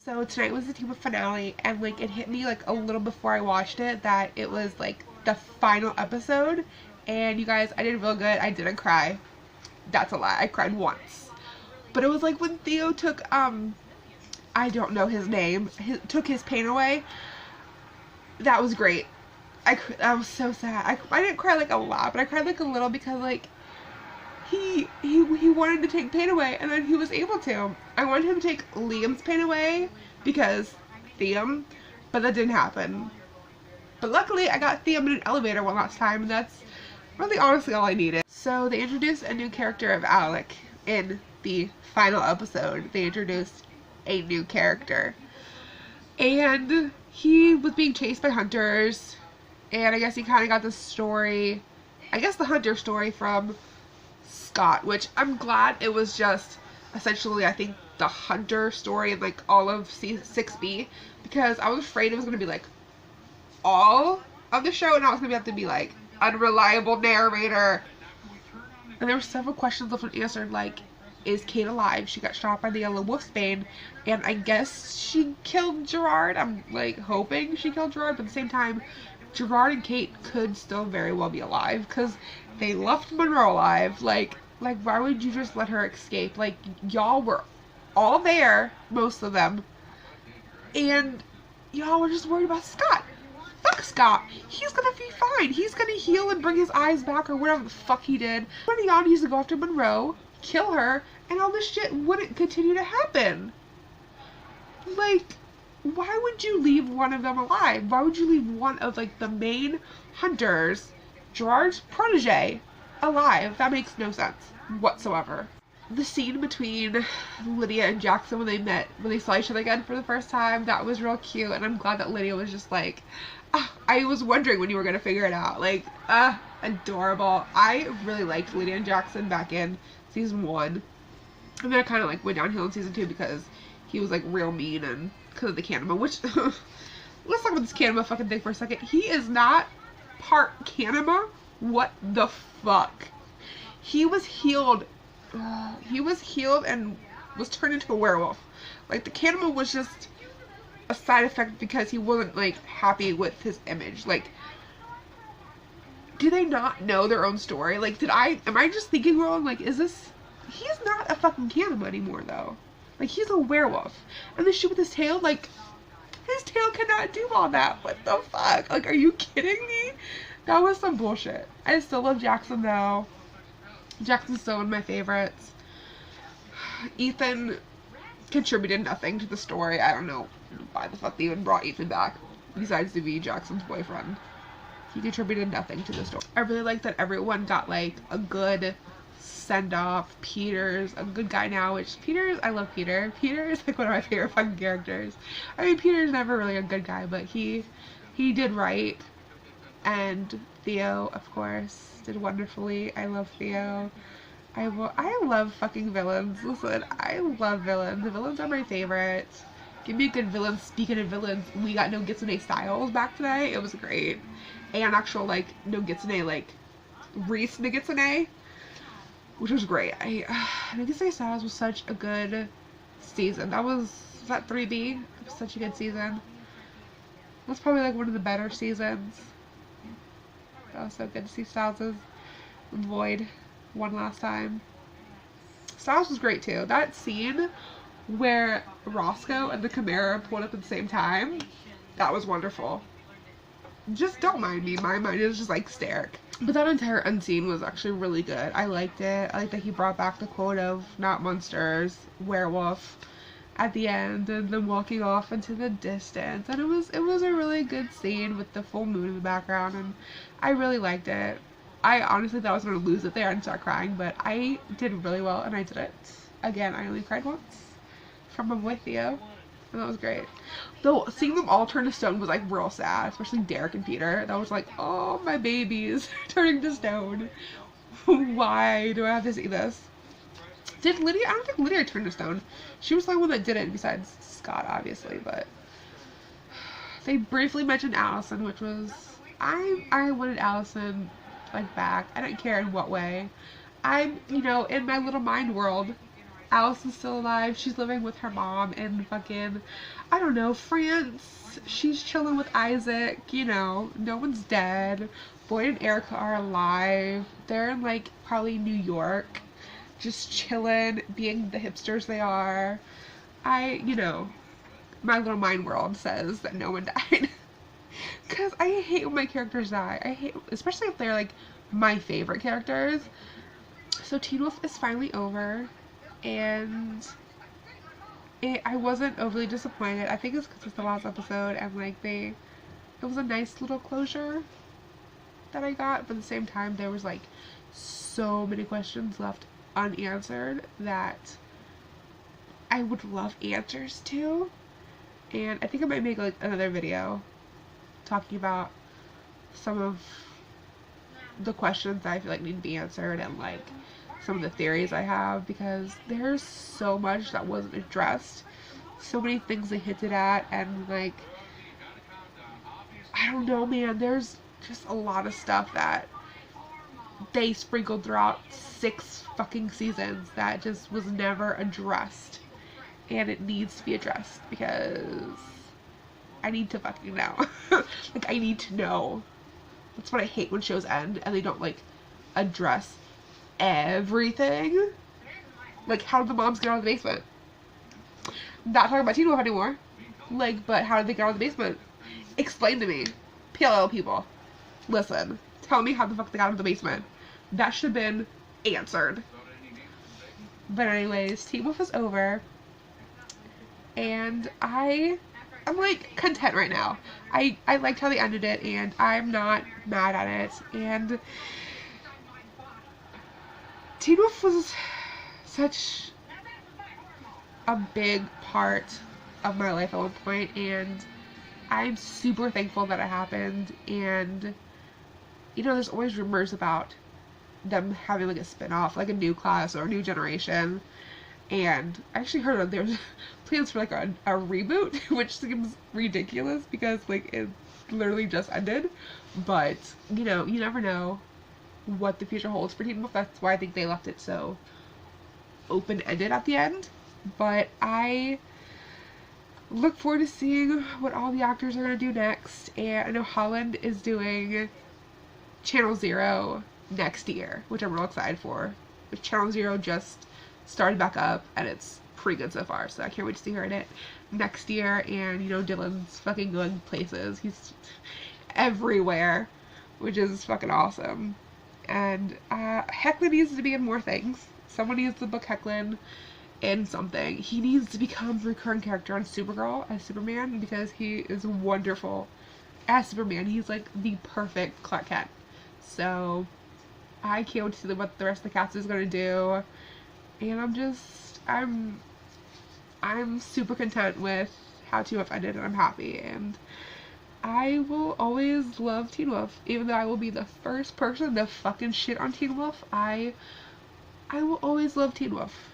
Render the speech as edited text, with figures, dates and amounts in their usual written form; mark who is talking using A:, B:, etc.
A: So tonight was the Tuba finale, and like it hit me like a little before I watched it that it was like the final episode. And you guys, I did real good. I didn't cry. That's a lie. I cried once. But it was like when Theo took I don't know his name, took his pain away. That was great. I was so sad. I didn't cry like a lot, but I cried like a little because like he wanted to take pain away, and then he was able to. I wanted him to take Liam's pain away because Liam, but that didn't happen. But luckily, I got Liam in an elevator one last time, and that's really honestly all I needed. So they introduced a new character of Alec in the final episode. They introduced a new character, and he was being chased by hunters, and I guess he kind of got the story, I guess the hunter story from Scott, which I'm glad it was just essentially, I think, the hunter story and like all of 6B, because I was afraid it was going to be like all of the show and I was going to have to be like unreliable narrator. And there were several questions left unanswered, like, is Kate alive? She got shot by the Yellow Wolfsbane, and I guess she killed Gerard. I'm like hoping she killed Gerard, but at the same time, Gerard and Kate could still very well be alive because they left Monroe alive. Like why would you just let her escape? Like, y'all were all there, most of them, and y'all were just worried about Scott. Fuck Scott. He's gonna be fine. He's gonna heal and bring his eyes back or whatever the fuck he did. Running on, he's to go after Monroe, kill her, and all this shit wouldn't continue to happen. Like, why would you leave one of them alive? Why would you leave one of, like, the main hunters, Gerard's protege, alive? That makes no sense whatsoever. The scene between Lydia and Jackson when they saw each other again for the first time, that was real cute, and I'm glad that Lydia was just like, I was wondering when you were going to figure it out. Like, adorable. I really liked Lydia and Jackson back in season 1. And then it kind of like went downhill in season 2 because he was like real mean and because of the Canema, which, let's talk about this Canema fucking thing for a second. He is not part Canema. What the fuck? He was healed and was turned into a werewolf. Like, the Canema was just a side effect because he wasn't, like, happy with his image. Like, do they not know their own story? Like, am I just thinking wrong? Like, he's not a fucking Canema anymore, though. Like, he's a werewolf. And the shit with his tail, like, his tail cannot do all that. What the fuck? Like, are you kidding me? That was some bullshit. I still love Jackson, though. Jackson's still one of my favorites. Ethan contributed nothing to the story. I don't know why the fuck they even brought Ethan back, besides to be Jackson's boyfriend. He contributed nothing to the story. I really like that everyone got, like, a good send-off. Peter's a good guy now, which I love Peter. Peter is, like, one of my favorite fucking characters. I mean, Peter's never really a good guy, but he did right. And Theo, of course, did wonderfully. I love Theo. I love fucking villains. Listen, I love villains. The villains are my favorite. Give me a good villain. Speaking of villains, we got Nogitsune Styles back today. It was great. And actual, like, Nogitsune, like, Reese Nogitsune, which was great. Nogitsune Styles was such a good season. Was that 3B? It was such a good season. That's probably, like, one of the better seasons. That was so good to see Styles' Void one last time. Styles was great too. That scene where Roscoe and the Chimera pulled up at the same time, that was wonderful. Just don't mind me. My mind is just like hysteric. But that entire unseen was actually really good. I liked it. I liked that he brought back the quote of not monsters, werewolf at the end, and then walking off into the distance. And it was a really good scene with the full moon in the background, and I really liked it. I honestly thought I was going to lose it there and start crying, but I did really well, and I did it. Again, I only cried once from my boy Theo, and that was great. Though, seeing them all turn to stone was, like, real sad, especially Derek and Peter. That was like, oh, my babies turning to stone. Why do I have to see this? Did Lydia? I don't think Lydia turned to stone. She was the one that did it, besides Scott, obviously, but they briefly mentioned Allison, which was, I wanted Allison, like, back. I don't care in what way. I'm, in my little mind world, Allison's still alive. She's living with her mom in fucking, I don't know, France. She's chilling with Isaac. You know, no one's dead. Boyd and Erica are alive. They're in, like, probably New York. Just chilling, being the hipsters they are. You know, my little mind world says that no one died. Because I hate when my characters die. I hate, especially if they're, like, my favorite characters. So Teen Wolf is finally over, and I wasn't overly disappointed. I think it's because it's the last episode, and, like, it was a nice little closure that I got, but at the same time, there was, like, so many questions left unanswered that I would love answers to, and I think I might make, like, another video talking about some of the questions that I feel like need to be answered, and, like, some of the theories I have, because there's so much that wasn't addressed, so many things they hinted at, and, like, I don't know, man, there's just a lot of stuff that they sprinkled throughout 6 fucking seasons that just was never addressed, and it needs to be addressed, because I need to fucking know. Like, I need to know. That's what I hate when shows end and they don't, like, address everything. Like, how did the moms get out of the basement? Not talking about Teen Wolf anymore. Like, but how did they get out of the basement? Explain to me. PLL people. Listen. Tell me how the fuck they got out of the basement. That should have been answered. But anyways, Teen Wolf is over. And I'm, like, content right now. I liked how they ended it, and I'm not mad at it. And Teen Wolf was such a big part of my life at one point, and I'm super thankful that it happened. And, you know, there's always rumors about them having, like, a spin-off, like a new class or a new generation. And I actually heard that there's plans for, like, a reboot, which seems ridiculous because, like, it literally just ended. But, you know, you never know what the future holds for Teen Wolf. That's why I think they left it so open-ended at the end. But I look forward to seeing what all the actors are going to do next. And I know Holland is doing Channel Zero next year, which I'm real excited for. Channel Zero just started back up, and it's pretty good so far, so I can't wait to see her in it next year. And, you know, Dylan's fucking going places. He's everywhere, which is fucking awesome. And Hecklin needs to be in more things. Someone needs to book Hecklin in something. He needs to become a recurring character on Supergirl as Superman, because he is wonderful as Superman. He's, like, the perfect Clark Kent. So I can't wait to see what the rest of the cast is going to do. And I'm super content with how Teen Wolf ended, and I'm happy. And I will always love Teen Wolf, even though I will be the first person to fucking shit on Teen Wolf. I will always love Teen Wolf.